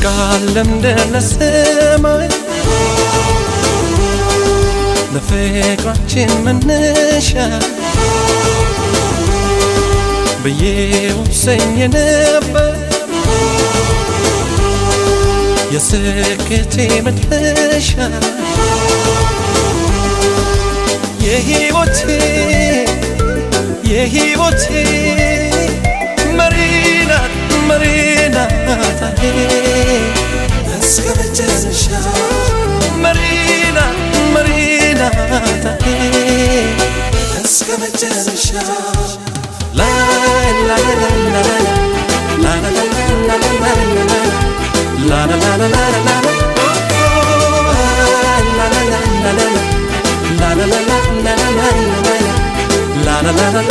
ቃልም ደረሰማይ ለፍቅራችን መነሻ በየወሰኝ ነበር የስኬቴ መድረሻ የህይወቴ መሪናት እስከ መጨረሻ መሪናት እስከ መጨረሻ la la la la la la la la la la la la la la la la